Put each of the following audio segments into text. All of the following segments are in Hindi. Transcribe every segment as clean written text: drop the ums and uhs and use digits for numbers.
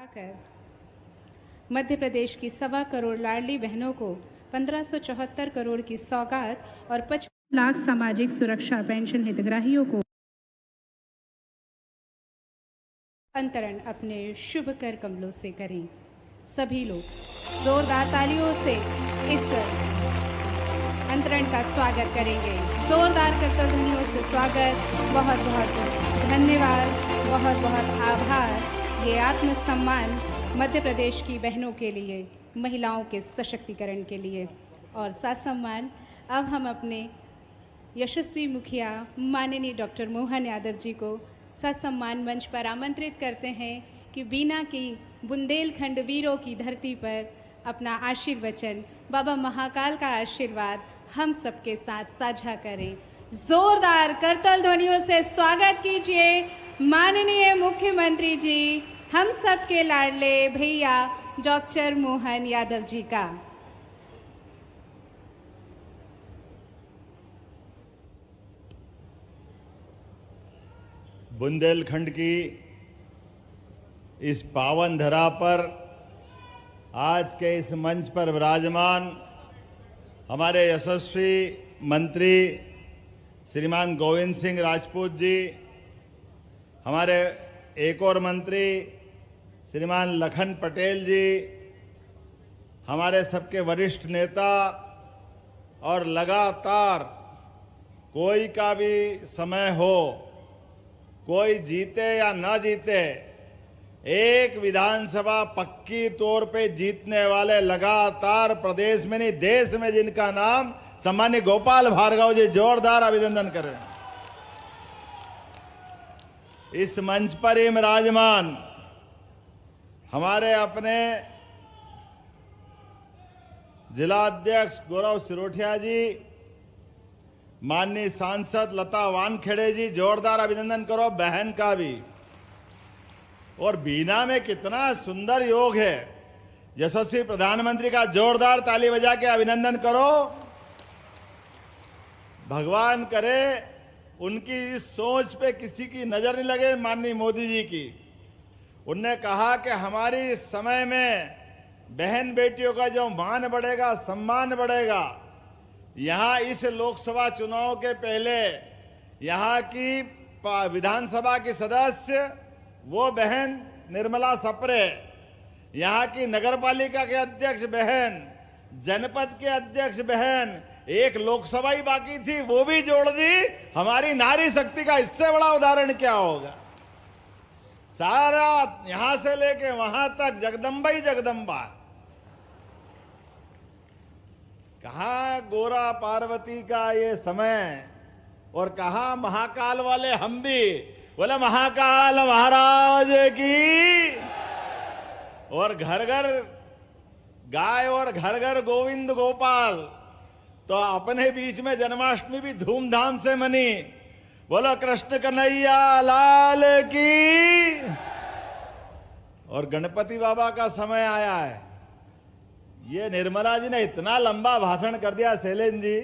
कर मध्य प्रदेश की 1.25 करोड़ लाडली बहनों को 1574 करोड़ की सौगात और 55 लाख सामाजिक सुरक्षा पेंशन हितग्राहियों को अंतरण अपने शुभ कर कमलों से करें। सभी लोग जोरदार तालियों से इस अंतरण का स्वागत करेंगे। जोरदार करतल ध्वनियों से स्वागत। बहुत बहुत धन्यवाद, बहुत बहुत आभार। ये आत्मसम्मान मध्य प्रदेश की बहनों के लिए, महिलाओं के सशक्तिकरण के लिए। और साथ सम्मान अब हम अपने यशस्वी मुखिया माननीय डॉक्टर मोहन यादव जी को ससम्मान मंच पर आमंत्रित करते हैं कि बीना की बुंदेलखंड वीरों की धरती पर अपना आशीर्वचन, बाबा महाकाल का आशीर्वाद हम सबके साथ साझा करें। जोरदार करतल ध्वनियों से स्वागत कीजिए माननीय मुख्यमंत्री जी, हम सबके लाडले भैया डॉक्टर मोहन यादव जी का। बुंदेलखंड की इस पावन धरा पर आज के इस मंच पर विराजमान हमारे यशस्वी मंत्री श्रीमान गोविंद सिंह राजपूत जी, हमारे एक और मंत्री श्रीमान लखन पटेल जी, हमारे सबके वरिष्ठ नेता, और लगातार कोई का भी समय हो, कोई जीते या ना जीते, एक विधानसभा पक्की तौर पे जीतने वाले लगातार प्रदेश में नहीं देश में जिनका नाम सम्मान्य गोपाल भार्गव जी, जोरदार अभिनंदन करें। इस मंच पर ही विराजमान हमारे अपने जिला अध्यक्ष गौरव सिरोठिया जी, माननीय सांसद लता वानखेड़े जी, जोरदार अभिनंदन करो बहन का भी। और बीना में कितना सुंदर योग है, यशस्वी प्रधानमंत्री का जोरदार ताली बजा के अभिनंदन करो। भगवान करे उनकी इस सोच पे किसी की नजर नहीं लगे, माननीय मोदी जी की। उनने कहा कि हमारी इस समय में बहन बेटियों का जो मान बढ़ेगा, सम्मान बढ़ेगा। यहाँ इस लोकसभा चुनाव के पहले यहाँ की विधानसभा की सदस्य वो बहन निर्मला सप्रे, यहाँ की नगरपालिका के अध्यक्ष बहन, जनपद के अध्यक्ष बहन, एक लोकसभा ही बाकी थी वो भी जोड़ दी। हमारी नारी शक्ति का इससे बड़ा उदाहरण क्या होगा। सारा यहां से लेके वहां तक जगदम्बा ही जगदम्बा। कहा गोरा पार्वती का ये समय, और कहा महाकाल वाले हम भी। बोले महाकाल महाराज की। और घर घर गाय और घर घर गोविंद गोपाल। तो अपने बीच में जन्माष्टमी भी धूमधाम से मनी। बोलो कृष्ण कन्हैया लाल की। और गणपति बाबा का समय आया है। ये निर्मला जी ने इतना लंबा भाषण कर दिया शैलेंद्र जी,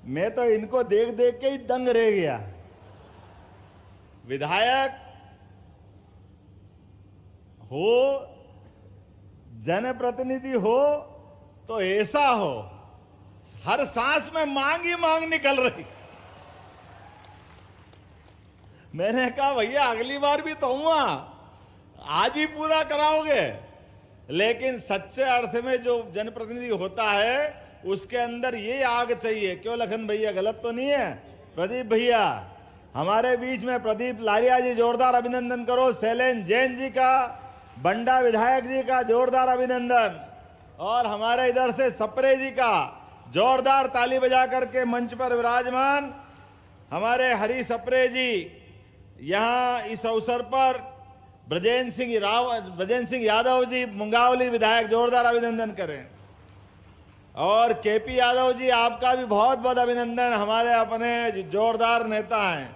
मैं तो इनको देख देख के ही दंग रह गया। विधायक हो, जनप्रतिनिधि हो तो ऐसा हो, हर सांस में मांग ही मांग निकल रही। मैंने कहा भैया अगली बार भी तो हुआ, आज ही पूरा कराओगे। लेकिन सच्चे अर्थ में जो जनप्रतिनिधि होता है उसके अंदर ये आग चाहिए। क्यों लखन भैया, गलत तो नहीं है? प्रदीप भैया हमारे बीच में, प्रदीप लारिया जी जोरदार अभिनंदन करो। शैलेंद्र जैन जी का, बंडा विधायक जी का जोरदार अभिनंदन। और हमारे इधर से सप्रे जी का जोरदार ताली बजा करके मंच पर विराजमान हमारे हरी सप्रे जी। यहां इस अवसर पर ब्रजेंद्र सिंह यादव जी मुंगावली विधायक, जोरदार अभिनंदन करें। और केपी यादव जी, आपका भी बहुत बहुत अभिनंदन, हमारे अपने जोरदार नेता हैं।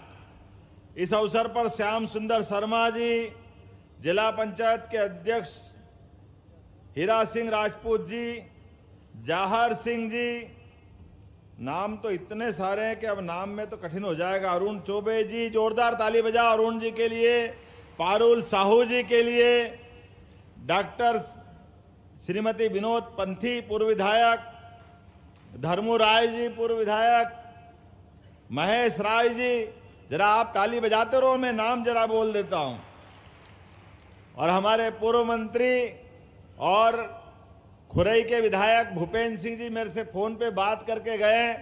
इस अवसर पर श्याम सुंदर शर्मा जी, जिला पंचायत के अध्यक्ष हीरा सिंह राजपूत जी, जाहर सिंह जी, नाम तो इतने सारे हैं कि अब नाम में तो कठिन हो जाएगा। अरुण चौबे जी, जोरदार ताली बजा अरुण जी के लिए। पारुल साहू जी के लिए, डॉक्टर श्रीमती विनोद पंथी पूर्व विधायक, धर्मू राय जी पूर्व विधायक, महेश राय जी, जरा आप ताली बजाते रहो, मैं नाम जरा बोल देता हूं। और हमारे पूर्व मंत्री और खुरई के विधायक भूपेंद्र सिंह जी मेरे से फोन पे बात करके गए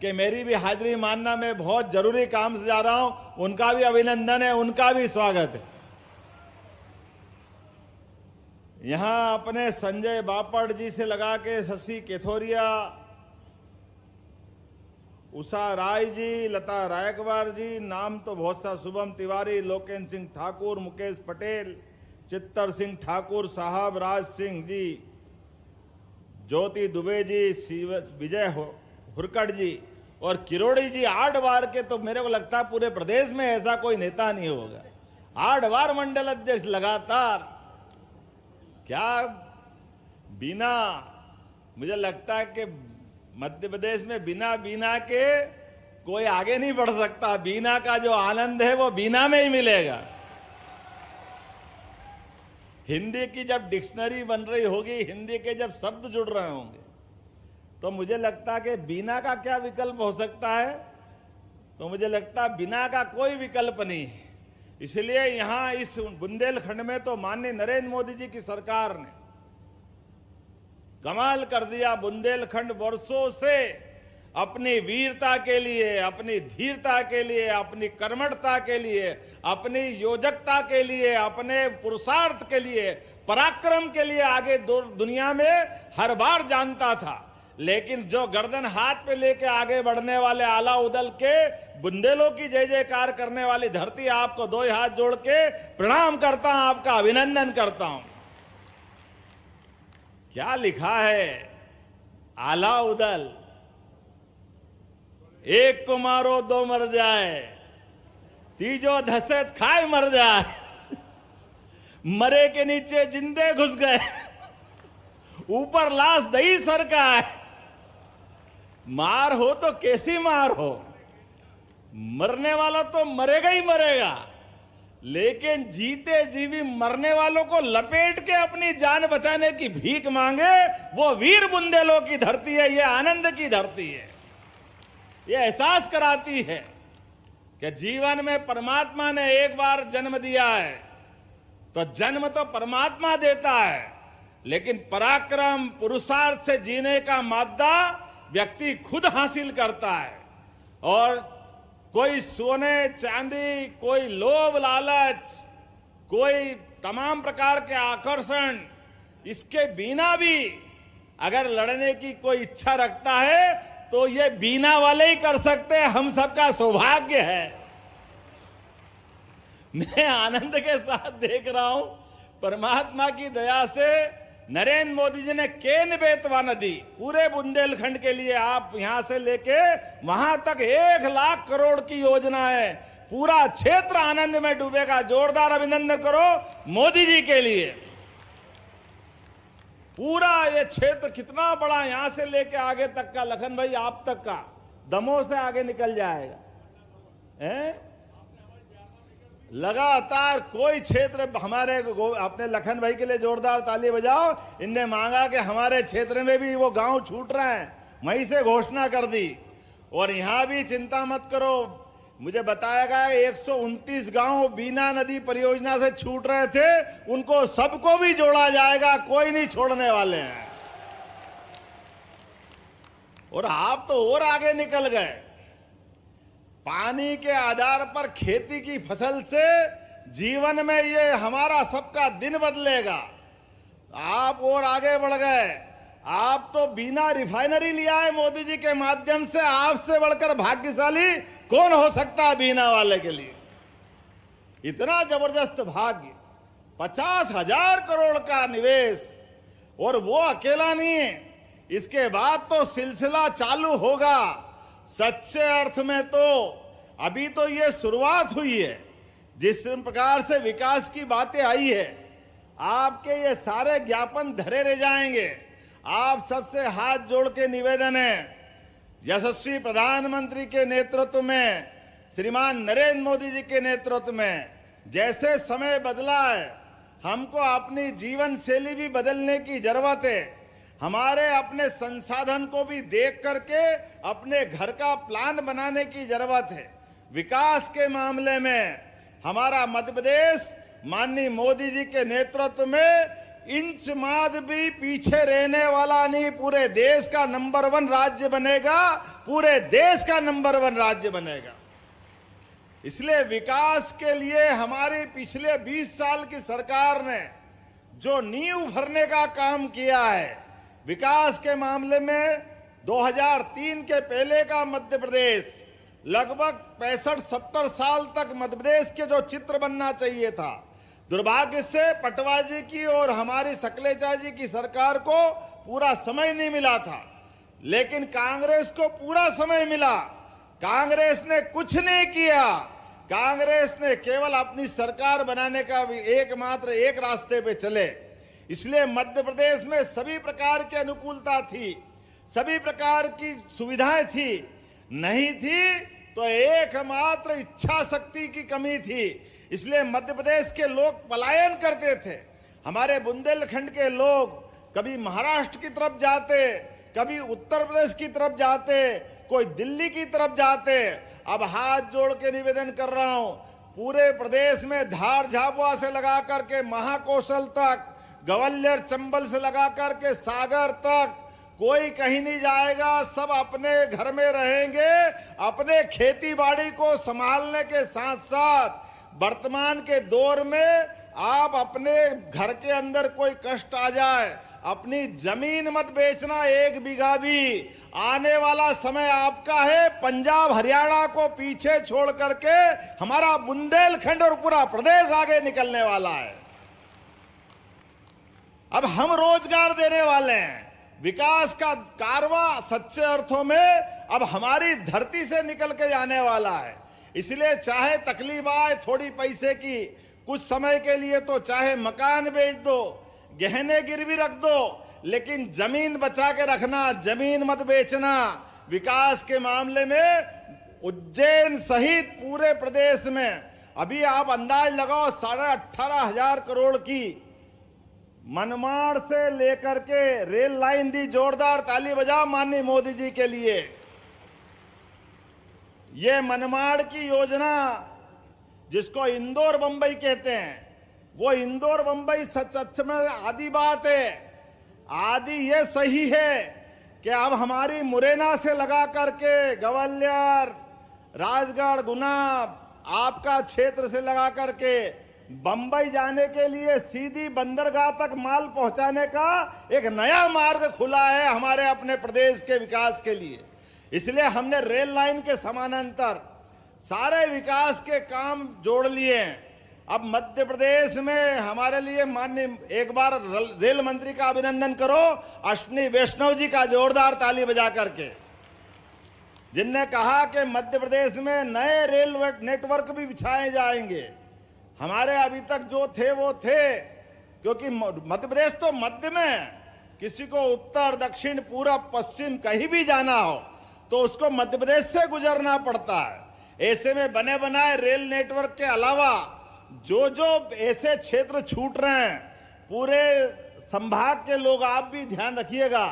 कि मेरी भी हाजिरी मानना, मैं बहुत जरूरी काम से जा रहा हूं। उनका भी अभिनंदन है, उनका भी स्वागत है। यहां अपने संजय बापड़ जी से लगा के शशि केथोरिया, उषा राय जी, लता रायकवार जी, नाम तो बहुत सा, शुभम तिवारी, लोकेन सिंह ठाकुर, मुकेश पटेल, चित्तर सिंह ठाकुर साहब, राज सिंह जी, ज्योति दुबे जी, विजय हुरकड़ जी और किरोड़ी जी। 8 बार के, तो मेरे को लगता है पूरे प्रदेश में ऐसा कोई नेता नहीं होगा। 8 बार मंडल अध्यक्ष लगातार। क्या बिना, मुझे लगता है कि मध्य प्रदेश में बिना बीना के कोई आगे नहीं बढ़ सकता। बीना का जो आनंद है वो बीना में ही मिलेगा। हिंदी की जब डिक्शनरी बन रही होगी, हिंदी के जब शब्द जुड़ रहे होंगे, तो मुझे लगता है कि बीना का क्या विकल्प हो सकता है। तो मुझे लगता है बिना का कोई विकल्प नहीं है। इसलिए यहां इस बुंदेलखंड में तो माननीय नरेंद्र मोदी जी की सरकार ने कमाल कर दिया। बुंदेलखंड वर्षों से अपनी वीरता के लिए, अपनी धीरता के लिए, अपनी कर्मठता के लिए, अपनी योजकता के लिए, अपने पुरुषार्थ के लिए, पराक्रम के लिए आगे दुनिया में हर बार जानता था। लेकिन जो गर्दन हाथ पे लेके आगे बढ़ने वाले आला उदल के बुंदेलों की जय जयकार करने वाली धरती, आपको 2 हाथ जोड़ के प्रणाम करता हूं, आपका अभिनंदन करता हूं। क्या लिखा है, आला उदल, एक को मारो 2 मर जाए, तीजो धसत खाए मर जाए, मरे के नीचे जिंदे घुस गए, ऊपर लाश दही सरका है। मार हो तो कैसी मार हो, मरने वाला तो मरेगा ही मरेगा, लेकिन जीते जीवी मरने वालों को लपेट के अपनी जान बचाने की भीख मांगे, वो वीर बुंदेलों की धरती है, ये आनंद की धरती है। ये एहसास कराती है कि जीवन में परमात्मा ने एक बार जन्म दिया है, तो जन्म तो परमात्मा देता है, लेकिन पराक्रम पुरुषार्थ से जीने का मादा व्यक्ति खुद हासिल करता है। और कोई सोने चांदी, कोई लोभ लालच, कोई तमाम प्रकार के आकर्षण, इसके बिना भी अगर लड़ने की कोई इच्छा रखता है तो ये बीना वाले ही कर सकते हैं। हम सबका सौभाग्य है। मैं आनंद के साथ देख रहा हूं, परमात्मा की दया से नरेंद्र मोदी जी ने केन बेतवा नदी पूरे बुंदेलखंड के लिए, आप यहां से लेके वहां तक 1 लाख करोड़ की योजना है। पूरा क्षेत्र आनंद में डूबेगा। जोरदार अभिनंदन करो मोदी जी के लिए। पूरा ये क्षेत्र कितना बड़ा, यहां से लेके आगे तक का, लखन भाई आप तक का, दमोह से आगे निकल जाएगा। हैं? लगातार कोई क्षेत्र हमारे, अपने लखन भाई के लिए जोरदार ताली बजाओ। इनने मांगा कि हमारे क्षेत्र में भी वो गांव छूट रहे हैं, मई से घोषणा कर दी। और यहां भी चिंता मत करो, मुझे बताया गया 129 गांव बीना नदी परियोजना से छूट रहे थे, उनको सबको भी जोड़ा जाएगा, कोई नहीं छोड़ने वाले हैं। और आप तो और आगे निकल गए। पानी के आधार पर खेती की फसल से जीवन में ये हमारा सबका दिन बदलेगा। आप और आगे बढ़ गए। आप तो बिना रिफाइनरी लिया है मोदी जी के माध्यम से। आपसे बढ़कर भाग्यशाली कौन हो सकता है बीना वाले के लिए। इतना जबरदस्त भाग्य, 50,000 करोड़ का निवेश, और वो अकेला नहीं है, इसके बाद तो सिलसिला चालू होगा। सच्चे अर्थ में तो अभी तो ये शुरुआत हुई है। जिस प्रकार से विकास की बातें आई है, आपके ये सारे ज्ञापन धरे रह जाएंगे। आप सबसे हाथ जोड़ के निवेदन है, यशस्वी प्रधानमंत्री के नेतृत्व में, श्रीमान नरेंद्र मोदी जी के नेतृत्व में जैसे समय बदला है, हमको अपनी जीवन शैली भी बदलने की जरूरत है। हमारे अपने संसाधन को भी देख करके अपने घर का प्लान बनाने की जरूरत है। विकास के मामले में हमारा मध्य प्रदेश माननीय मोदी जी के नेतृत्व में इंच माद भी पीछे रहने वाला नहीं, पूरे देश का नंबर 1 राज्य बनेगा, पूरे देश का नंबर 1 राज्य बनेगा। इसलिए विकास के लिए हमारी पिछले 20 साल की सरकार ने जो नींव भरने का काम किया है, विकास के मामले में 2003 के पहले का मध्य प्रदेश लगभग 65-70 साल तक मध्य प्रदेश के जो चित्र बनना चाहिए था, दुर्भाग्य से पटवा जी की और हमारी सकलेचा जी की सरकार को पूरा समय नहीं मिला था, लेकिन कांग्रेस को पूरा समय मिला। कांग्रेस ने कुछ नहीं किया। कांग्रेस ने केवल अपनी सरकार बनाने का एकमात्र एक रास्ते पे चले। इसलिए मध्य प्रदेश में सभी प्रकार की अनुकूलता थी, सभी प्रकार की सुविधाएं थी, नहीं थी तो एकमात्र इच्छा शक्ति की कमी थी। इसलिए मध्य प्रदेश के लोग पलायन करते थे। हमारे बुंदेलखंड के लोग कभी महाराष्ट्र की तरफ जाते, कभी उत्तर प्रदेश की तरफ जाते, कोई दिल्ली की तरफ जाते। अब हाथ जोड़ के निवेदन कर रहा हूं, पूरे प्रदेश में धार झाबुआ से लगा करके महाकौशल तक, ग्वालियर चंबल से लगा करके सागर तक कोई कहीं नहीं जाएगा। सब अपने घर में रहेंगे। अपने खेती बाड़ी को संभालने के साथ साथ वर्तमान के दौर में आप अपने घर के अंदर कोई कष्ट आ जाए, अपनी जमीन मत बेचना 1 बीघा भी। आने वाला समय आपका है। पंजाब हरियाणा को पीछे छोड़ करके हमारा बुंदेलखंड और पूरा प्रदेश आगे निकलने वाला है। अब हम रोजगार देने वाले हैं। विकास का कारवां सच्चे अर्थों में अब हमारी धरती से निकल के जाने वाला है। इसलिए चाहे तकलीफ आए थोड़ी पैसे की, कुछ समय के लिए तो चाहे मकान बेच दो, गहने गिरवी रख दो, लेकिन जमीन बचा के रखना, जमीन मत बेचना। विकास के मामले में उज्जैन सहित पूरे प्रदेश में अभी आप अंदाज लगाओ 18,500 करोड़ की मनमाड़ से लेकर के रेल लाइन दी। जोरदार ताली बजाओ माननीय मोदी जी के लिए। ये मनमाड़ की योजना जिसको इंदौर बंबई कहते हैं, वो इंदौर बंबई सच में आधी बात है। आदि ये सही है कि अब हमारी मुरैना से लगा करके ग्वालियर, राजगढ़, गुना, आपका क्षेत्र से लगा करके बंबई जाने के लिए सीधी बंदरगाह तक माल पहुंचाने का एक नया मार्ग खुला है हमारे अपने प्रदेश के विकास के लिए। इसलिए हमने रेल लाइन के समानांतर सारे विकास के काम जोड़ लिए। अब मध्य प्रदेश में हमारे लिए माननीय एक बार रेल मंत्री का अभिनंदन करो, अश्विनी वैष्णव जी का, जोरदार ताली बजा करके, जिनने कहा कि मध्य प्रदेश में नए रेल नेटवर्क भी बिछाए जाएंगे। हमारे अभी तक जो थे वो थे, क्योंकि मध्य प्रदेश तो मध्य में, किसी को उत्तर, दक्षिण, पूरब, पश्चिम कहीं भी जाना हो तो उसको मध्य प्रदेश से गुजरना पड़ता है। ऐसे में बने बनाए रेल नेटवर्क के अलावा जो ऐसे क्षेत्र छूट रहे हैं, पूरे संभाग के लोग आप भी ध्यान रखिएगा।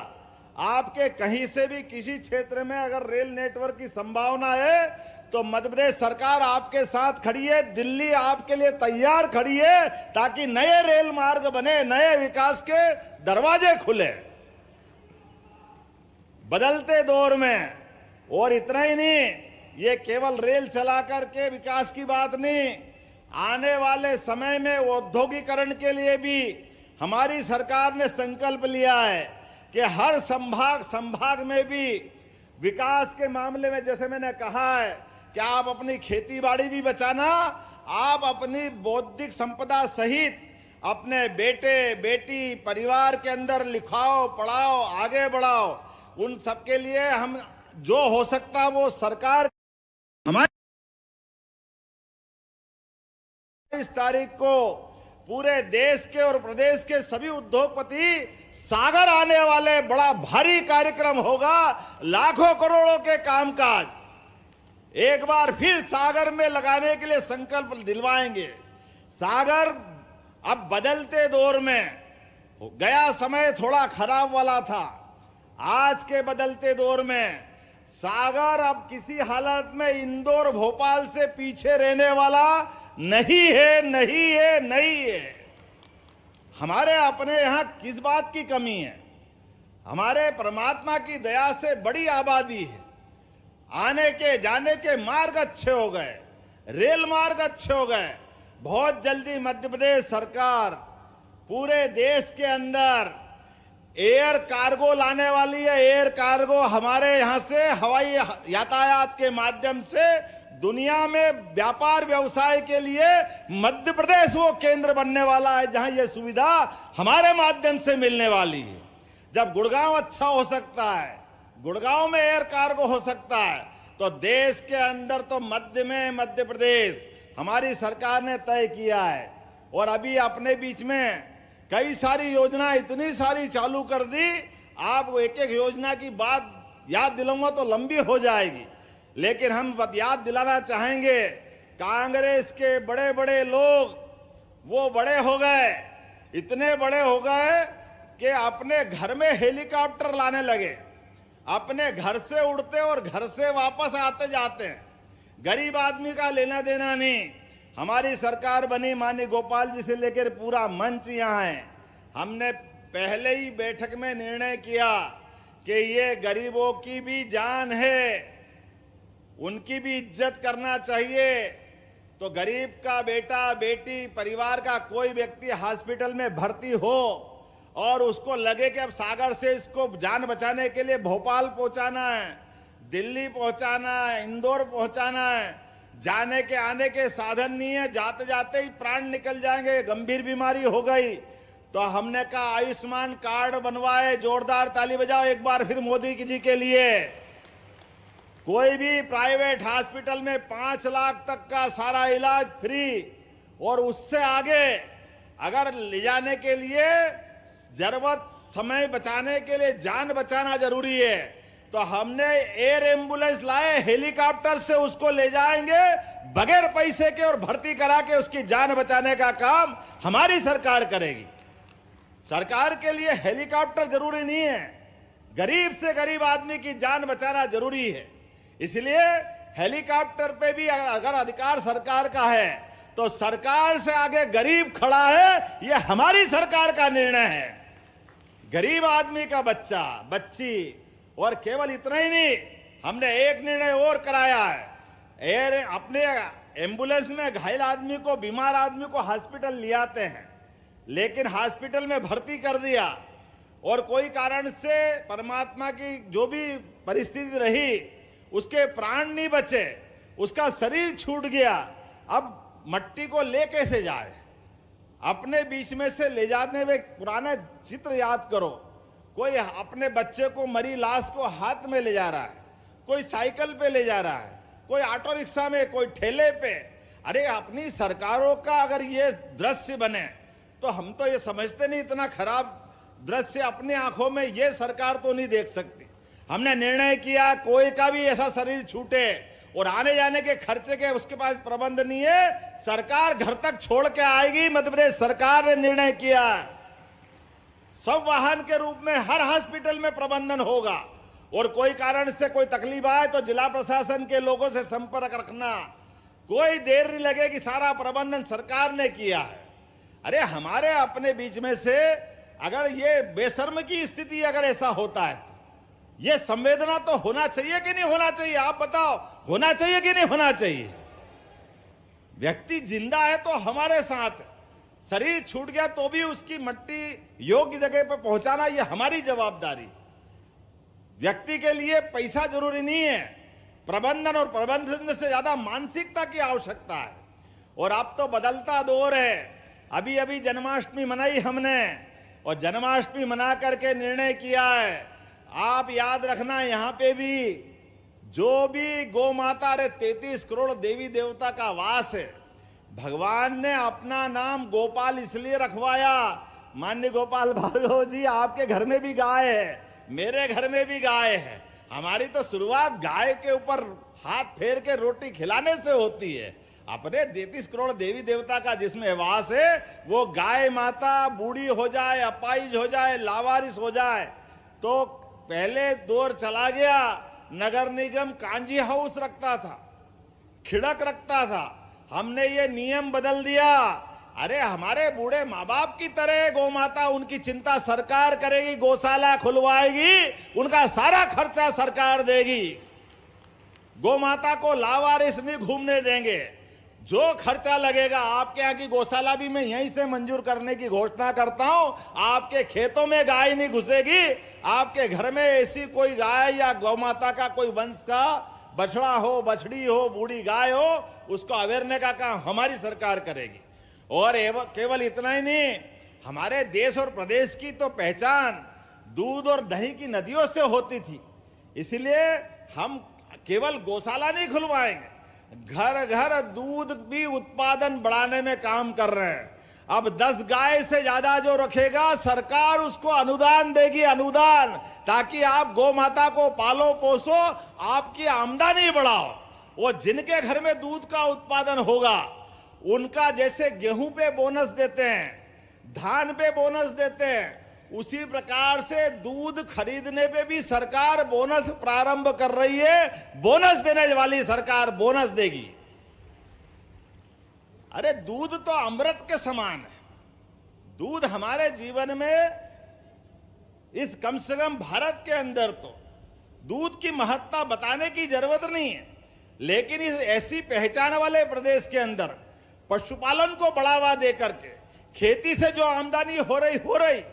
आपके कहीं से भी किसी क्षेत्र में अगर रेल नेटवर्क की संभावना है तो मध्य प्रदेश सरकार आपके साथ खड़ी है। दिल्ली आपके लिए तैयार खड़ी है ताकि नए रेल मार्ग बने, नए विकास के दरवाजे खुले बदलते दौर में। और इतना ही नहीं, ये केवल रेल चला करके विकास की बात नहीं, आने वाले समय में औद्योगिकरण के लिए भी हमारी सरकार ने संकल्प लिया है कि हर संभाग में भी विकास के मामले में, जैसे मैंने कहा है कि आप अपनी खेती बाड़ी भी बचाना, आप अपनी बौद्धिक संपदा सहित अपने बेटे बेटी परिवार के अंदर लिखाओ, पढ़ाओ, आगे बढ़ाओ। उन सबके लिए हम जो हो सकता है वो सरकार हमारी 23 तारीख को पूरे देश के और प्रदेश के सभी उद्योगपति सागर आने वाले, बड़ा भारी कार्यक्रम होगा, लाखों करोड़ों के कामकाज एक बार फिर सागर में लगाने के लिए संकल्प दिलवाएंगे। सागर अब बदलते दौर में गया समय थोड़ा खराब वाला था, आज के बदलते दौर में सागर अब किसी हालत में इंदौर भोपाल से पीछे रहने वाला नहीं है, नहीं है, नहीं है। हमारे अपने यहां किस बात की कमी है? हमारे परमात्मा की दया से बड़ी आबादी है, आने के जाने के मार्ग अच्छे हो गए, रेल मार्ग अच्छे हो गए। बहुत जल्दी मध्य प्रदेश सरकार पूरे देश के अंदर एयर कार्गो लाने वाली है। एयर कार्गो हमारे यहां से हवाई यातायात के माध्यम से दुनिया में व्यापार व्यवसाय के लिए मध्य प्रदेश वो केंद्र बनने वाला है जहां ये सुविधा हमारे माध्यम से मिलने वाली है। जब गुड़गांव अच्छा हो सकता है, गुड़गांव में एयर कार्गो हो सकता है, तो देश के अंदर तो मध्य में मध्य प्रदेश हमारी सरकार ने तय किया है। और अभी अपने बीच में कई सारी योजना इतनी सारी चालू कर दी, आप एक एक योजना की बात याद दिलाऊंगा तो लंबी हो जाएगी, लेकिन हम याद दिलाना चाहेंगे। कांग्रेस के बड़े बड़े लोग वो बड़े हो गए, इतने बड़े हो गए कि अपने घर में हेलीकॉप्टर लाने लगे, अपने घर से उड़ते और घर से वापस आते जाते हैं। गरीब आदमी का लेना देना नहीं। हमारी सरकार बनी, माननीय गोपाल जी से लेकर पूरा मंच यहाँ है। हमने पहले ही बैठक में निर्णय किया कि ये गरीबों की भी जान है, उनकी भी इज्जत करना चाहिए। तो गरीब का बेटा बेटी परिवार का कोई व्यक्ति हॉस्पिटल में भर्ती हो और उसको लगे कि अब सागर से इसको जान बचाने के लिए भोपाल पहुंचाना है, दिल्ली पहुंचाना है, इंदौर पहुंचाना है, जाने के आने के साधन नहीं है, जाते जाते ही प्राण निकल जाएंगे, गंभीर बीमारी हो गई, तो हमने कहा आयुष्मान कार्ड बनवाए। जोरदार ताली बजाओ एक बार फिर मोदी जी के लिए। कोई भी प्राइवेट हॉस्पिटल में 5 लाख तक का सारा इलाज फ्री, और उससे आगे अगर ले जाने के लिए जरूरत समय बचाने के लिए जान बचाना जरूरी है, तो हमने एयर एम्बुलेंस लाए, हेलीकॉप्टर से उसको ले जाएंगे बगैर पैसे के और भर्ती करा के उसकी जान बचाने का काम हमारी सरकार करेगी। सरकार के लिए हेलीकॉप्टर जरूरी नहीं है, गरीब से गरीब आदमी की जान बचाना जरूरी है। इसलिए हेलीकॉप्टर पे भी अगर अधिकार सरकार का है तो सरकार से आगे गरीब खड़ा है, ये हमारी सरकार का निर्णय है। गरीब आदमी का बच्चा बच्ची, और केवल इतना ही नहीं, हमने एक निर्णय और कराया है। एयर अपने एम्बुलेंस में घायल आदमी को, बीमार आदमी को हॉस्पिटल ले आते हैं, लेकिन हॉस्पिटल में भर्ती कर दिया और कोई कारण से परमात्मा की जो भी परिस्थिति रही उसके प्राण नहीं बचे, उसका शरीर छूट गया, अब मट्टी को ले कैसे जाए? अपने बीच में से ले जाने में पुराने चित्र याद करो। कोई अपने बच्चे को, मरी लाश को हाथ में ले जा रहा है, कोई साइकिल पे ले जा रहा है, कोई ऑटो रिक्शा में, कोई ठेले पे। अरे अपनी सरकारों का अगर ये दृश्य बने तो हम तो ये समझते नहीं, इतना खराब दृश्य अपनी आंखों में ये सरकार तो नहीं देख सकती। हमने निर्णय किया कोई का भी ऐसा शरीर छूटे और आने जाने के खर्चे के उसके पास प्रबंध नहीं है, सरकार घर तक छोड़ के आएगी। मध्य प्रदेश सरकार ने निर्णय किया सब वाहन के रूप में हर हॉस्पिटल में प्रबंधन होगा, और कोई कारण से कोई तकलीफ आए तो जिला प्रशासन के लोगों से संपर्क रखना, कोई देर नहीं लगेगी, सारा प्रबंधन सरकार ने किया है। अरे हमारे अपने बीच में से अगर ये बेशर्म की स्थिति अगर ऐसा होता है, ये संवेदना तो होना चाहिए कि नहीं होना चाहिए? आप बताओ, होना चाहिए कि नहीं होना चाहिए? व्यक्ति जिंदा है तो हमारे साथ, शरीर छूट गया तो भी उसकी मट्टी योग्य जगह पर पहुंचाना ये हमारी जवाबदारी। व्यक्ति के लिए पैसा जरूरी नहीं है, प्रबंधन और प्रबंधन से ज्यादा मानसिकता की आवश्यकता है। और अब तो बदलता दौर है। अभी अभी जन्माष्टमी मनाई हमने, और जन्माष्टमी मना करके निर्णय किया है, आप याद रखना यहां पे भी जो भी गौ माता, रे 33 करोड़ देवी देवता का वास है, भगवान ने अपना नाम गोपाल इसलिए रखवाया। माननीय गोपाल भार्गव जी, आपके घर में भी गाय है, मेरे घर में भी गाय है। हमारी तो शुरुआत गाय के ऊपर हाथ फेर के रोटी खिलाने से होती है। अपने 33 करोड़ देवी देवता का जिसमें वास है, वो गाय माता बूढ़ी हो जाए, अपाइज हो जाए, लावारिस हो जाए, तो पहले दौर चला गया, नगर निगम कांजी हाउस रखता था, खिड़क रखता था। हमने ये नियम बदल दिया। अरे हमारे बूढ़े माँ बाप की तरह गौ माता, उनकी चिंता सरकार करेगी, गौशाला खुलवाएगी, उनका सारा खर्चा सरकार देगी। गौ माता को लावारिस नहीं घूमने देंगे। जो खर्चा लगेगा, आपके यहाँ की गौशाला भी मैं यहीं से मंजूर करने की घोषणा करता हूं। आपके खेतों में गाय नहीं घुसेगी, आपके घर में ऐसी कोई गाय या गौ माता का कोई वंश का बछड़ा हो, बछड़ी हो, बूढ़ी गाय हो, उसको अवेरने का काम हमारी सरकार करेगी। और केवल इतना ही नहीं, हमारे देश और प्रदेश की तो पहचान दूध और दही की नदियों से होती थी। इसलिए हम केवल गौशाला नहीं खुलवाएंगे, घर घर दूध भी उत्पादन बढ़ाने में काम कर रहे हैं। अब 10 गाय से ज्यादा जो रखेगा, सरकार उसको अनुदान देगी, अनुदान, ताकि आप गौ माता को पालो पोसो, आपकी आमदनी बढ़ाओ। वो जिनके घर में दूध का उत्पादन होगा, उनका जैसे गेहूं पे बोनस देते हैं, धान पे बोनस देते हैं, उसी प्रकार से दूध खरीदने पे भी सरकार बोनस प्रारंभ कर रही है। बोनस देने वाली सरकार बोनस देगी। अरे दूध तो अमृत के समान है। दूध हमारे जीवन में, इस कम से कम भारत के अंदर तो दूध की महत्ता बताने की जरूरत नहीं है। लेकिन इस ऐसी पहचान वाले प्रदेश के अंदर पशुपालन को बढ़ावा दे करके, खेती से जो आमदनी हो रही,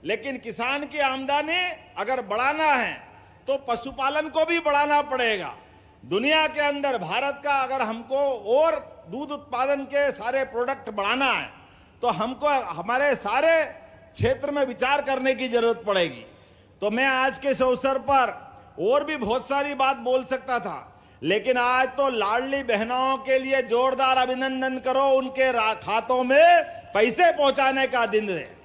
लेकिन किसान की आमदनी अगर बढ़ाना है तो पशुपालन को भी बढ़ाना पड़ेगा। दुनिया के अंदर भारत का अगर हमको और दूध उत्पादन के सारे प्रोडक्ट बढ़ाना है, तो हमको हमारे सारे क्षेत्र में विचार करने की जरूरत पड़ेगी। तो मैं आज के इस अवसर पर और भी बहुत सारी बात बोल सकता था, लेकिन आज तो लाडली बहनों के लिए जोरदार अभिनंदन करो, उनके खातों में पैसे पहुंचाने का दिन है।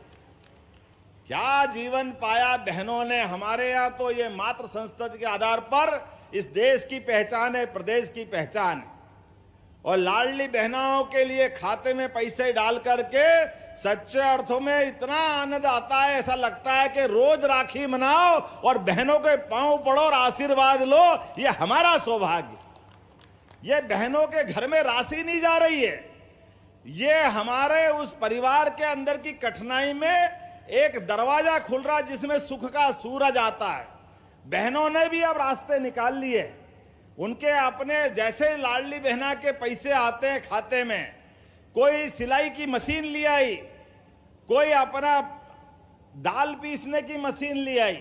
क्या जीवन पाया बहनों ने। हमारे यहाँ तो ये मातृ संस्कृति के आधार पर इस देश की पहचान है, प्रदेश की पहचान है। और लाडली बहनों के लिए खाते में पैसे डाल करके सच्चे अर्थों में इतना आनंद आता है, ऐसा लगता है कि रोज राखी मनाओ और बहनों के पांव पड़ो और आशीर्वाद लो। ये हमारा सौभाग्य। ये बहनों के घर में राशि नहीं जा रही है, ये हमारे उस परिवार के अंदर की कठिनाई में एक दरवाजा खुल रहा, जिसमें सुख का सूरज आता है। बहनों ने भी अब रास्ते निकाल लिए। उनके अपने जैसे लाडली बहना के पैसे आते हैं खाते में, कोई सिलाई की मशीन ले आई, कोई अपना दाल पीसने की मशीन ले आई,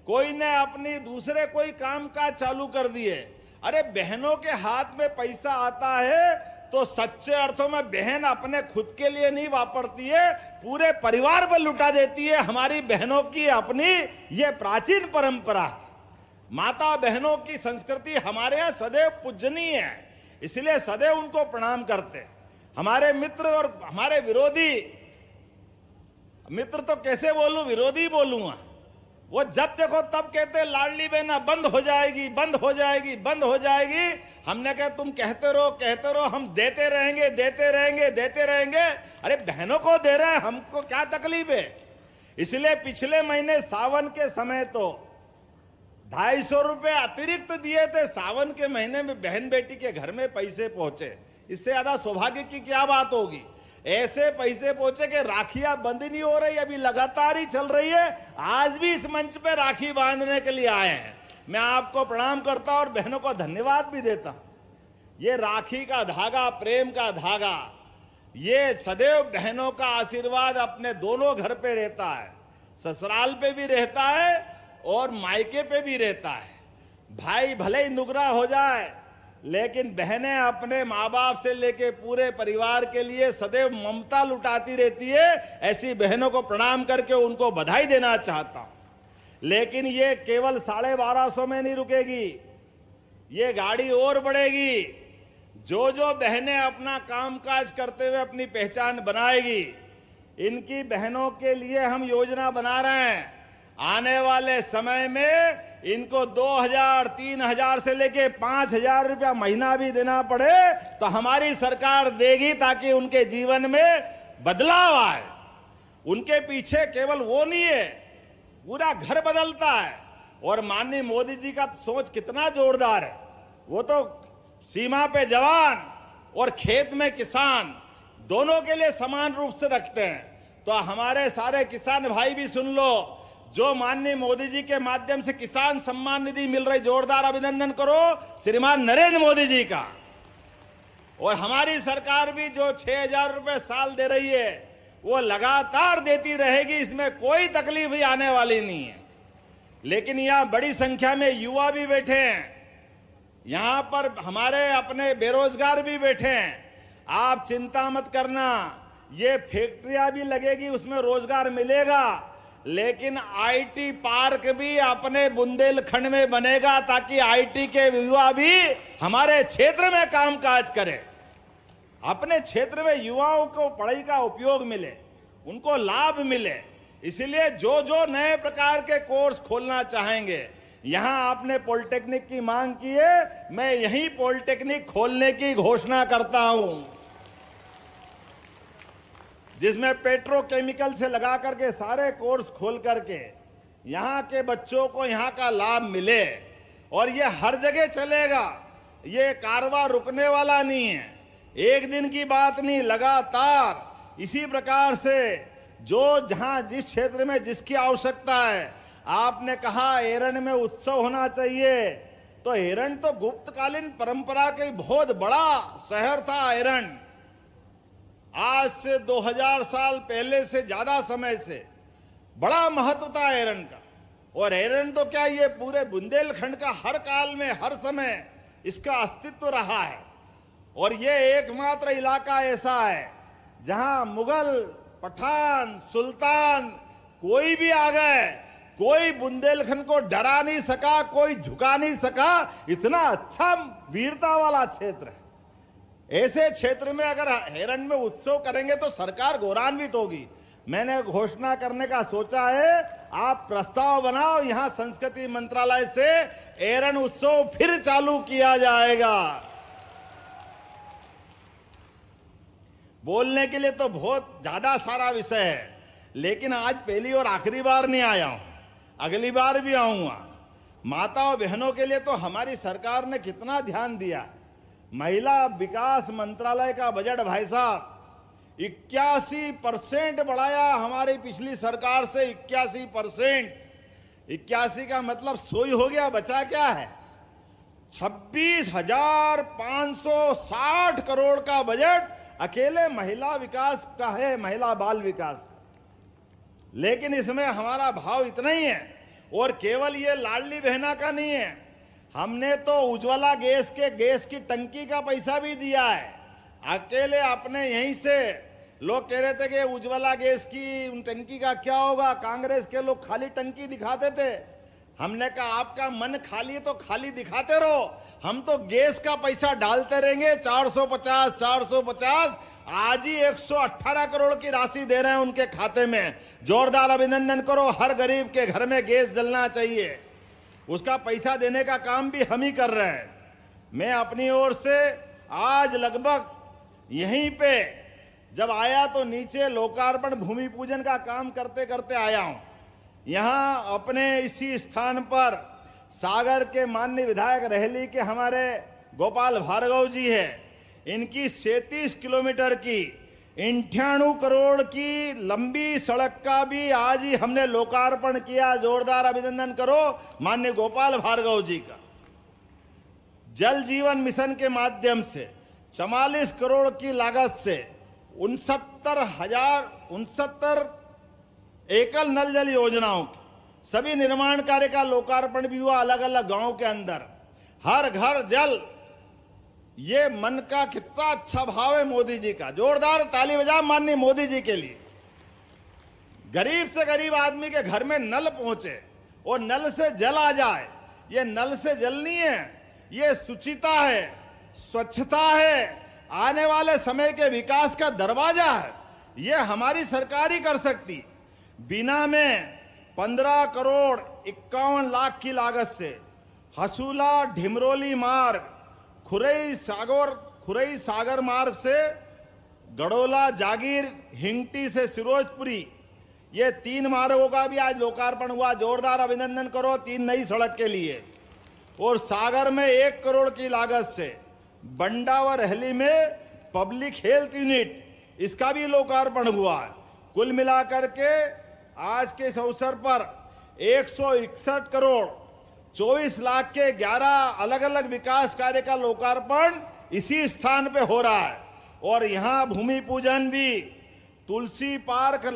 कोई ने अपनी दूसरे कोई काम काज चालू कर दिए। अरे बहनों के हाथ में पैसा आता है तो सच्चे अर्थों में बहन अपने खुद के लिए नहीं वापरती है, पूरे परिवार पर लुटा देती है। हमारी बहनों की अपनी ये प्राचीन परंपरा, माता बहनों की संस्कृति हमारे यहाँ सदैव पूजनीय है, इसलिए सदैव उनको प्रणाम करते। हमारे मित्र और हमारे विरोधी, मित्र तो कैसे बोलूं, विरोधी बोलूंगा, वो जब देखो तब कहते लाडली बहना बंद हो जाएगी, बंद हो जाएगी, बंद हो जाएगी। हमने कहा तुम कहते रहो, हम देते रहेंगे, देते रहेंगे, देते रहेंगे। अरे बहनों को दे रहे हैं, हमको क्या तकलीफ है। इसलिए पिछले महीने सावन के समय तो 250 रुपए अतिरिक्त दिए थे। सावन के महीने में बहन बेटी के घर में पैसे पहुंचे, इससे ज्यादा सौभाग्य की क्या बात होगी। ऐसे पैसे पहुंचे कि राखियां बंद नहीं हो रही, अभी लगातार ही चल रही है। आज भी इस मंच पे राखी बांधने के लिए आए हैं। मैं आपको प्रणाम करता हूं और बहनों को धन्यवाद भी देता हूं। ये राखी का धागा, प्रेम का धागा, ये सदैव बहनों का आशीर्वाद अपने दोनों घर पे रहता है, ससुराल पे भी रहता है और मायके पे भी रहता है। भाई भले ही नुगरा हो जाए, लेकिन बहनें अपने माँ बाप से लेके पूरे परिवार के लिए सदैव ममता लुटाती रहती है। ऐसी बहनों को प्रणाम करके उनको बधाई देना चाहता हूं। लेकिन ये केवल 1250 में नहीं रुकेगी, ये गाड़ी और बढ़ेगी। जो जो बहनें अपना कामकाज करते हुए अपनी पहचान बनाएगी, इनकी बहनों के लिए हम योजना बना रहे हैं। आने वाले समय में इनको 2000, 3000 से लेके 5000 रुपया महीना भी देना पड़े तो हमारी सरकार देगी, ताकि उनके जीवन में बदलाव आए। उनके पीछे केवल वो नहीं है, पूरा घर बदलता है। और माननीय मोदी जी का सोच कितना जोरदार है। वो तो सीमा पे जवान और खेत में किसान दोनों के लिए समान रूप से रखते हैं। तो हमारे सारे किसान भाई भी सुन लो, जो माननीय मोदी जी के माध्यम से किसान सम्मान निधि मिल रही, जोरदार अभिनंदन करो श्रीमान नरेंद्र मोदी जी का। और हमारी सरकार भी जो 6000 रुपए साल दे रही है वो लगातार देती रहेगी, इसमें कोई तकलीफ ही आने वाली नहीं है। लेकिन यहां बड़ी संख्या में युवा भी बैठे हैं, यहां पर हमारे अपने बेरोजगार भी बैठे हैं। आप चिंता मत करना, ये फैक्ट्रियां भी लगेगी, उसमें रोजगार मिलेगा, लेकिन आईटी पार्क भी अपने बुंदेलखंड में बनेगा, ताकि आईटी के युवा भी हमारे क्षेत्र में कामकाज करें। अपने क्षेत्र में युवाओं को पढ़ाई का उपयोग मिले, उनको लाभ मिले। इसलिए जो जो नए प्रकार के कोर्स खोलना चाहेंगे, यहां आपने पॉलिटेक्निक की मांग की है, मैं यहीं पॉलिटेक्निक खोलने की घोषणा करता हूं, जिसमें पेट्रोकेमिकल से लगा करके सारे कोर्स खोल करके यहां के बच्चों को यहां का लाभ मिले। और ये हर जगह चलेगा, ये कारवां रुकने वाला नहीं है, एक दिन की बात नहीं, लगातार इसी प्रकार से जो जहां जिस क्षेत्र में जिसकी आवश्यकता है। आपने कहा एरन में उत्सव होना चाहिए, तो एरन तो गुप्तकालीन परंपरा का बहुत बड़ा शहर था। एरन आज से 2000 साल पहले से ज्यादा समय से बड़ा महत्व था एरन का। और एरन तो क्या, ये पूरे बुंदेलखंड का हर काल में हर समय इसका अस्तित्व रहा है। और ये एकमात्र इलाका ऐसा है जहां मुगल, पठान, सुल्तान कोई भी आ गए, कोई बुंदेलखंड को डरा नहीं सका, कोई झुका नहीं सका। इतना अच्छा वीरता वाला क्षेत्र है। ऐसे क्षेत्र में अगर एरन में उत्सव करेंगे तो सरकार गौरवान्वित होगी। मैंने घोषणा करने का सोचा है, आप प्रस्ताव बनाओ, यहां संस्कृति मंत्रालय से एरन उत्सव फिर चालू किया जाएगा। बोलने के लिए तो बहुत ज्यादा सारा विषय है, लेकिन आज पहली और आखिरी बार नहीं आया हूं, अगली बार भी आऊंगा। माताओं बहनों के लिए तो हमारी सरकार ने कितना ध्यान दिया। महिला विकास मंत्रालय का बजट भाई साहब 81% बढ़ाया हमारी पिछली सरकार से। 81%, 81 का मतलब सोई हो गया, बचा क्या है? 26,560 करोड़ का बजट अकेले महिला विकास का है, महिला बाल विकास का। लेकिन इसमें हमारा भाव इतना ही है। और केवल ये लाडली बहना का नहीं है, हमने तो उज्ज्वला गैस की टंकी का पैसा भी दिया है। अकेले अपने यहीं से लोग कह रहे थे कि उज्ज्वला गैस की टंकी का क्या होगा, कांग्रेस के लोग खाली टंकी दिखाते थे। हमने कहा आपका मन खाली है तो खाली दिखाते रहो, हम तो गैस का पैसा डालते रहेंगे। 450 आज ही 118 करोड़ की राशि दे रहे हैं उनके खाते में। जोरदार अभिनंदन करो। हर गरीब के घर में गैस जलना चाहिए, उसका पैसा देने का काम भी हम ही कर रहे हैं। मैं अपनी ओर से आज लगभग यहीं पे जब आया तो नीचे लोकार्पण भूमि पूजन का काम करते करते आया हूं। यहां अपने इसी स्थान पर सागर के माननीय विधायक रहली के हमारे गोपाल भार्गव जी है, इनकी 37 किलोमीटर की 98 करोड़ की लंबी सड़क का भी आज ही हमने लोकार्पण किया। जोरदार अभिनंदन करो माननीय गोपाल भार्गव जी का। जल जीवन मिशन के माध्यम से 44 करोड़ की लागत से 69 एकल नल जल योजनाओं की सभी निर्माण कार्य का लोकार्पण भी हुआ अलग अलग गांव के अंदर। हर घर जल, ये मन का कितना अच्छा भाव है मोदी जी का। जोरदार ताली बजा माननीय मोदी जी के लिए। गरीब से गरीब आदमी के घर में नल पहुंचे और नल से जल आ जाए। ये नल से जल नहीं है, ये शुचिता है, स्वच्छता है, आने वाले समय के विकास का दरवाजा है। ये हमारी सरकार ही कर सकती। बिना में 15 करोड़ 51 लाख की लागत से हसूला ढिमरोली मार्ग, खुरई सागर मार्ग से गड़ोला जागीर, हिंगटी से सिरोजपुरी, ये 3 मार्गों का भी आज लोकार्पण हुआ। जोरदार अभिनंदन करो 3 नई सड़क के लिए। और सागर में 1 करोड़ की लागत से बंडा व रहली में पब्लिक हेल्थ यूनिट, इसका भी लोकार्पण हुआ है। कुल मिलाकर के आज के इस अवसर पर 161 करोड़ 24 लाख के 11 अलग अलग विकास कार्य का लोकार्पण इसी स्थान पे हो रहा है। और यहां भूमि पूजन भी तुलसी पार्क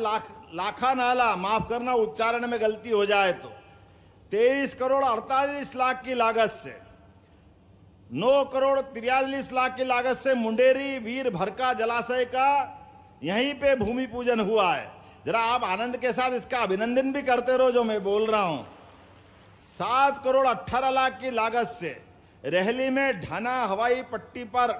लाखा नाला, माफ करना उच्चारण में गलती हो जाए तो, 23 करोड़ 48 लाख की लागत से, 9 करोड़ 43 लाख की लागत से मुंडेरी वीर भरका जलाशय का यहीं पे भूमि पूजन हुआ है। जरा आप आनंद के साथ इसका अभिनंदन भी करते रहो जो मैं बोल रहा हूं। 7 करोड़ 18 लाख की लागत से रहली में ढाना हवाई पट्टी पर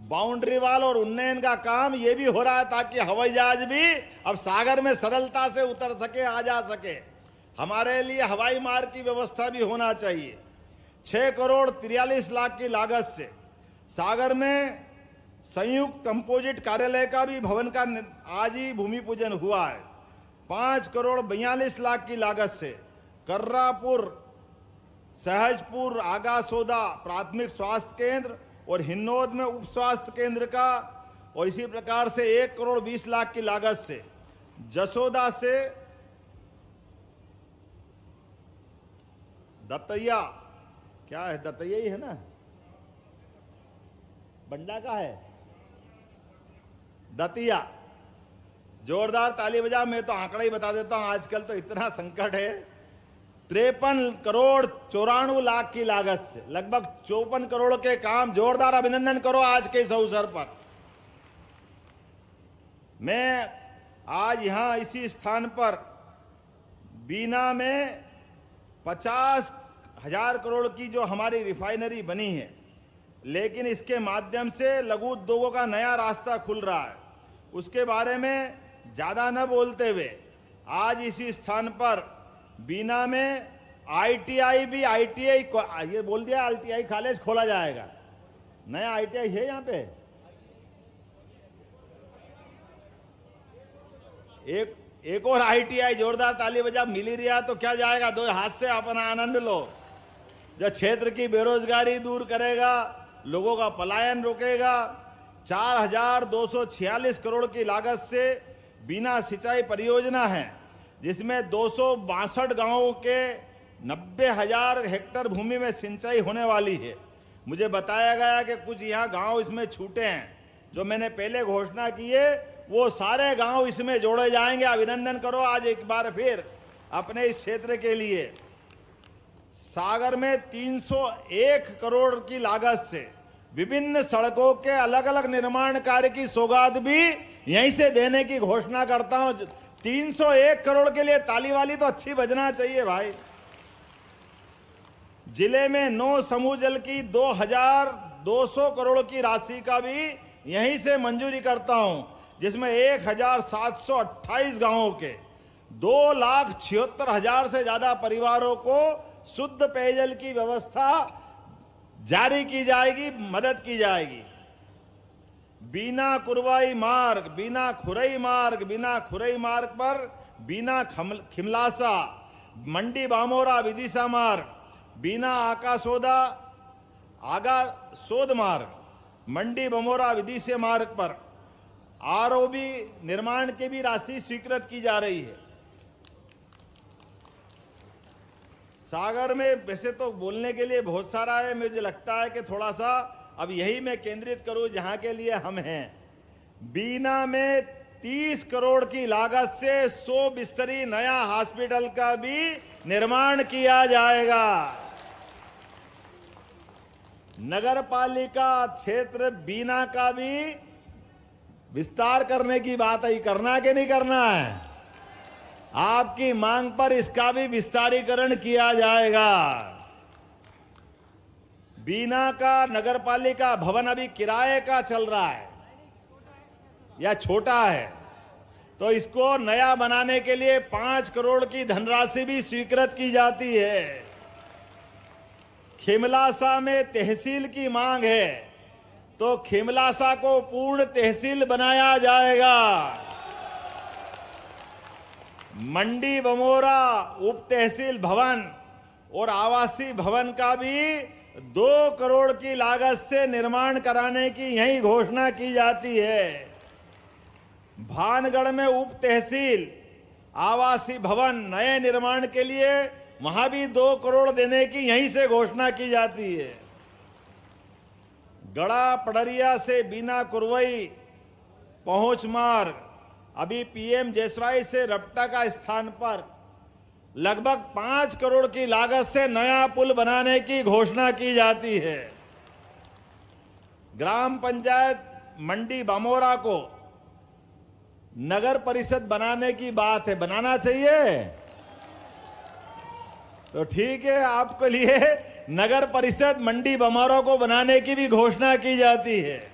बाउंड्री वाल और उन्नयन का काम ये भी हो रहा है, ताकि हवाई जहाज भी अब सागर में सरलता से उतर सके, आ जा सके। हमारे लिए हवाई मार्ग की व्यवस्था भी होना चाहिए। 6 करोड़ 43 लाख की लागत से सागर में संयुक्त कंपोजिट कार्यालय का भी भवन का आज ही भूमि पूजन हुआ है। 5 करोड़ 42 लाख की लागत से कर्रापुर, सहजपुर, आगासोदा प्राथमिक स्वास्थ्य केंद्र और हिन्नौद में उप स्वास्थ्य केंद्र का, और इसी प्रकार से 1 करोड़ 20 लाख की लागत से जसोदा से दत्तैया, क्या है दत्तैया ही है ना, बंडा का है दतिया, जोरदार ताली बजा। मैं तो आंकड़ा ही बता देता हूं, आजकल तो इतना संकट है। 53 करोड़ 94 लाख की लागत से लगभग 54 करोड़ के काम। जोरदार अभिनंदन करो आज के इस अवसर पर। मैं आज यहां इसी स्थान पर बीना में 50,000 करोड़ की जो हमारी रिफाइनरी बनी है, लेकिन इसके माध्यम से लघु उद्योगों का नया रास्ता खुल रहा है। उसके बारे में ज्यादा न बोलते हुए आज इसी स्थान पर बीना में आईटीआई भी, आईटीआई ये बोल दिया आईटीआई कॉलेज खोला जाएगा। नया आईटीआई है यहाँ पे, एक और आईटीआई। जोरदार ताली बजा। मिल ही रहा तो क्या जाएगा, 2 हाथ से अपना आनंद लो। जो क्षेत्र की बेरोजगारी दूर करेगा, लोगों का पलायन रोकेगा। 4,246 करोड़ की लागत से बीना सिंचाई परियोजना है, जिसमें 262 गांवों के 90,000 हेक्टेयर भूमि में सिंचाई होने वाली है। मुझे बताया गया कि कुछ यहाँ गांव इसमें छूटे हैं, जो मैंने पहले घोषणा की है, वो सारे गांव इसमें जोड़े जाएंगे। अभिनंदन करो आज एक बार फिर अपने इस क्षेत्र के लिए। सागर में 301 करोड़ की लागत से विभिन्न सड़कों के अलग अलग निर्माण कार्य की सौगात भी यहीं से देने की घोषणा करता हूं। 301 करोड़ के लिए ताली वाली तो अच्छी बजना चाहिए भाई। जिले में 9 समूह जल की 2,200 करोड़ की राशि का भी यहीं से मंजूरी करता हूं, जिसमें 1,728 गांवों के 2,76,000 से ज्यादा परिवारों को शुद्ध पेयजल की व्यवस्था जारी की जाएगी, मदद की जाएगी। बीना कुरवाई मार्ग, बीना खुरई मार्ग, बीना खुरई मार्ग पर बीना खिमलासा, मंडी बामोरा विदिशा मार्ग, बीना आगासोद मार्ग, मंडी बमोरा विदिशा मार्ग पर आरओबी निर्माण की भी राशि स्वीकृत की जा रही है। सागर में वैसे तो बोलने के लिए बहुत सारा है, मुझे लगता है कि थोड़ा सा अब यही मैं केंद्रित करूं जहां के लिए हम हैं। बीना में 30 करोड़ की लागत से 100 बिस्तरी नया हॉस्पिटल का भी निर्माण किया जाएगा। नगर पालिका क्षेत्र बीना का भी विस्तार करने की बात है, करना कि नहीं करना है? आपकी मांग पर इसका भी विस्तारीकरण किया जाएगा। बीना का नगर पालिका भवन अभी किराए का चल रहा है या छोटा है, तो इसको नया बनाने के लिए 5 करोड़ की धनराशि भी स्वीकृत की जाती है। खिमलासा में तहसील की मांग है, तो खिमलासा को पूर्ण तहसील बनाया जाएगा। मंडी बमोरा उप तहसील भवन और आवासीय भवन का भी 2 करोड़ की लागत से निर्माण कराने की यही घोषणा की जाती है। भानगढ़ में उप तहसील आवासीय भवन नए निर्माण के लिए वहां भी 2 करोड़ देने की यहीं से घोषणा की जाती है। गड़ा पड़रिया से बीना कुरवई पहुंच मार्ग, अभी पीएम जेसवाई से रपटा का स्थान पर लगभग 5 करोड़ की लागत से नया पुल बनाने की घोषणा की जाती है। ग्राम पंचायत मंडी बमोरा को नगर परिषद बनाने की बात है, बनाना चाहिए तो ठीक है, आपके लिए नगर परिषद मंडी बमोरा को बनाने की भी घोषणा की जाती है।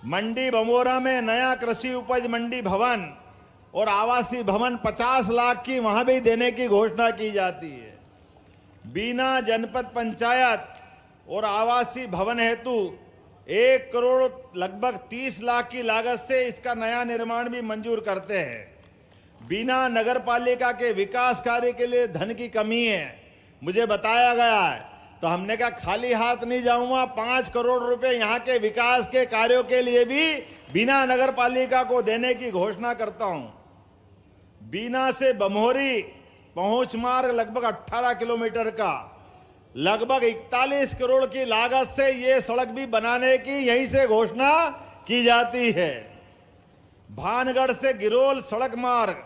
मंडी बमोरा में नया कृषि उपज मंडी भवन और आवासीय भवन 50 लाख की वहां भी देने की घोषणा की जाती है। बीना जनपद पंचायत और आवासीय भवन हेतु 1 करोड़ लगभग 30 लाख की लागत से इसका नया निर्माण भी मंजूर करते हैं। बीना नगर पालिका के विकास कार्य के लिए धन की कमी है, मुझे बताया गया है, तो हमने कहा खाली हाथ नहीं जाऊंगा, 5 करोड़ रुपए यहाँ के विकास के कार्यों के लिए भी बीना नगर पालिका को देने की घोषणा करता हूं। बीना से बमोरी पहुंच मार्ग लगभग 18 किलोमीटर का लगभग 41 करोड़ की लागत से ये सड़क भी बनाने की यहीं से घोषणा की जाती है। भानगढ़ से गिरोल सड़क मार्ग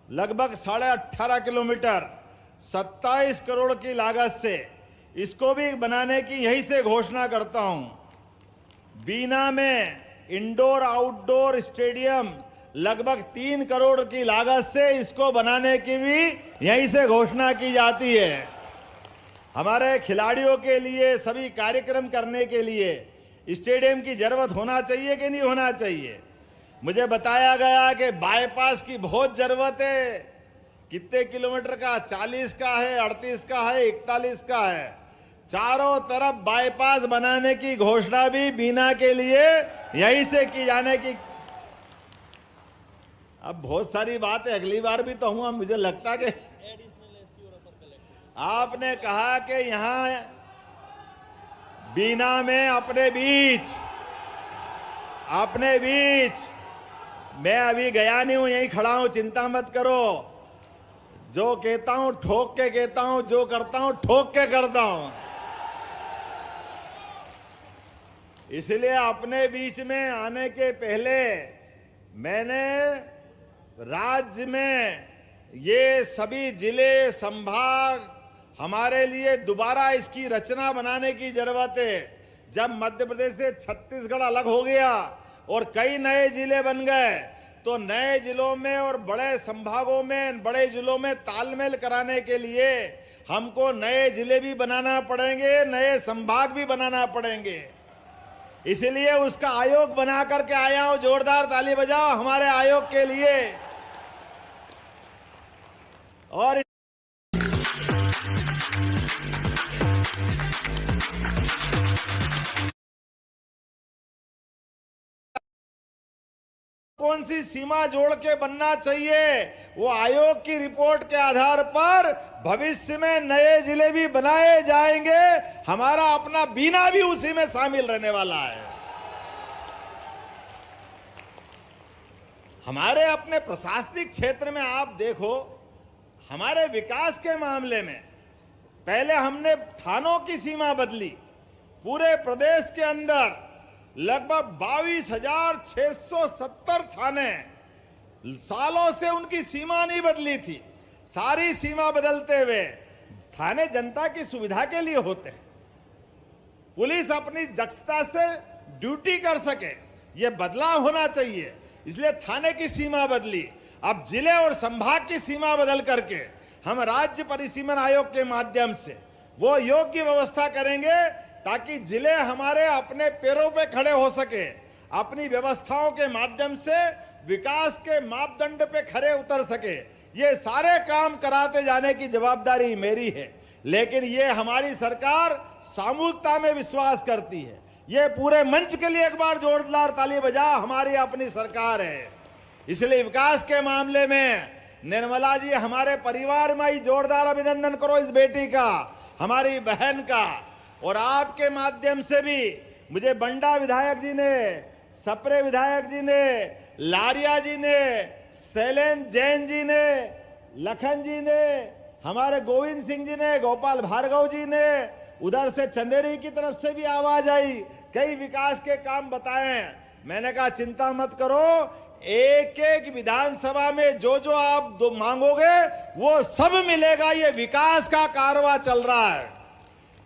लगभग 18.5 किलोमीटर 27 करोड़ की लागत से इसको भी बनाने की यहीं से घोषणा करता हूं। बीना में इंडोर आउटडोर स्टेडियम लगभग 3 करोड़ की लागत से इसको बनाने की भी यहीं से घोषणा की जाती है। हमारे खिलाड़ियों के लिए सभी कार्यक्रम करने के लिए स्टेडियम की जरूरत होना चाहिए कि नहीं होना चाहिए? मुझे बताया गया कि बाईपास की बहुत जरूरत है। कितने किलोमीटर का? 40 का है, 38 का है, 41 का है। चारों तरफ बाईपास बनाने की घोषणा भी बीना के लिए यहीं से की जाने की। अब बहुत सारी बातें अगली बार भी तो हुआ, मुझे लगता कि आपने कहा कि यहां बीना में अपने बीच मैं अभी गया नहीं हूं, यहीं खड़ा हूं, चिंता मत करो। जो कहता हूं ठोक के कहता हूं, जो करता हूं ठोक के करता हूं। इसलिए अपने बीच में आने के पहले मैंने राज्य में ये सभी जिले संभाग हमारे लिए दोबारा इसकी रचना बनाने की जरूरत है। जब मध्य प्रदेश से छत्तीसगढ़ अलग हो गया और कई नए जिले बन गए, तो नए जिलों में और बड़े संभागों में, बड़े जिलों में तालमेल कराने के लिए हमको नए जिले भी बनाना पड़ेंगे, नए संभाग भी बनाना पड़ेंगे। इसलिए उसका आयोग बना करके आया हूं। जोरदार ताली बजाओ हमारे आयोग के लिए। और कौन सी सीमा जोड़ के बनना चाहिए, वो आयोग की रिपोर्ट के आधार पर भविष्य में नए जिले भी बनाए जाएंगे। हमारा अपना बीना भी उसी में शामिल रहने वाला है। हमारे अपने प्रशासनिक क्षेत्र में आप देखो, हमारे विकास के मामले में पहले हमने थानों की सीमा बदली। पूरे प्रदेश के अंदर लगभग 22,670 थाने, सालों से उनकी सीमा नहीं बदली थी। सारी सीमा बदलते हुए थाने जनता की सुविधा के लिए होते हैं, पुलिस अपनी दक्षता से ड्यूटी कर सके, ये बदलाव होना चाहिए। इसलिए थाने की सीमा बदली। अब जिले और संभाग की सीमा बदल करके हम राज्य परिसीमन आयोग के माध्यम से वो योग्य व्यवस्था करेंगे ताकि जिले हमारे अपने पैरों पे खड़े हो सके, अपनी व्यवस्थाओं के माध्यम से विकास के मापदंड पे खरे उतर सके, ये सारे काम कराते जाने की जवाबदारी मेरी है। लेकिन ये हमारी सरकार सामूहिकता में विश्वास करती है। ये पूरे मंच के लिए एक बार जोरदार ताली बजा, हमारी अपनी सरकार है। इसलिए विकास के मामले में निर्मला जी, हमारे परिवार में ही जोरदार अभिनंदन करो इस बेटी का, हमारी बहन का। और आपके माध्यम से भी मुझे बंडा विधायक जी ने, सप्रे विधायक जी ने, लारिया जी ने, शैलेंद्र जैन जी ने, लखन जी ने, हमारे गोविंद सिंह जी ने, गोपाल भार्गव जी ने, उधर से चंदेरी की तरफ से भी आवाज आई, कई विकास के काम बताए। मैंने कहा चिंता मत करो, एक एक विधानसभा में जो जो आप मांगोगे वो सब मिलेगा। ये विकास का कारवां चल रहा है।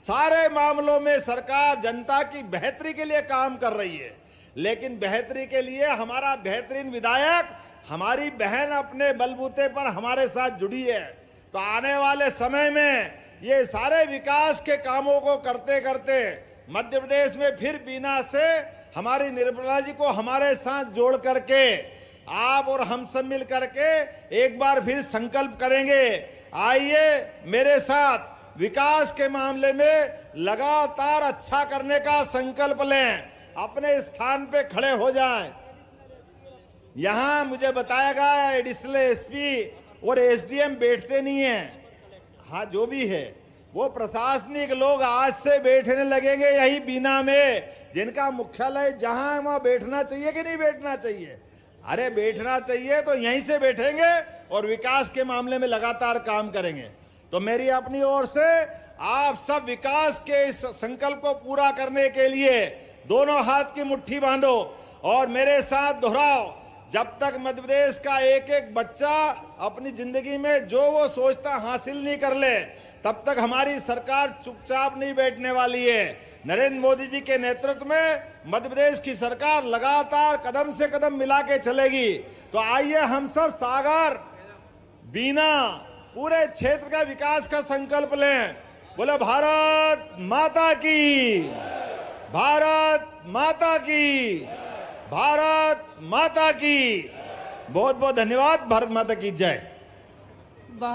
सारे मामलों में सरकार जनता की बेहतरी के लिए काम कर रही है, लेकिन बेहतरी के लिए हमारा बेहतरीन विधायक, हमारी बहन अपने बलबूते पर हमारे साथ जुड़ी है। तो आने वाले समय में ये सारे विकास के कामों को करते करते मध्य प्रदेश में फिर बीना से हमारी निर्मला जी को हमारे साथ जोड़ करके आप और हम सब मिल करके एक बार फिर संकल्प करेंगे। आइए मेरे साथ विकास के मामले में लगातार अच्छा करने का संकल्प लें, अपने स्थान पे खड़े हो जाएं। यहां मुझे बताया गया एडिशनल एसपी और एसडीएम बैठते नहीं है। हाँ, जो भी है वो प्रशासनिक लोग आज से बैठने लगेंगे यही बीना में, जिनका मुख्यालय जहां है वहां बैठना चाहिए कि नहीं बैठना चाहिए? अरे बैठना चाहिए तो यहीं से बैठेंगे और विकास के मामले में लगातार काम करेंगे। तो मेरी अपनी ओर से आप सब विकास के इस संकल्प को पूरा करने के लिए दोनों हाथ की मुट्ठी बांधो और मेरे साथ दोहराओ, जब तक मध्य प्रदेश का एक एक बच्चा अपनी जिंदगी में जो वो सोचता हासिल नहीं कर ले, तब तक हमारी सरकार चुपचाप नहीं बैठने वाली है। नरेंद्र मोदी जी के नेतृत्व में मध्य प्रदेश की सरकार लगातार कदम से कदम मिला के चलेगी। तो आइए हम सब सागर, बीना, पूरे क्षेत्र का विकास का संकल्प लें। बोले भारत माता की, भारत माता की, भारत माता की। बहुत बहुत धन्यवाद। भारत माता की जय।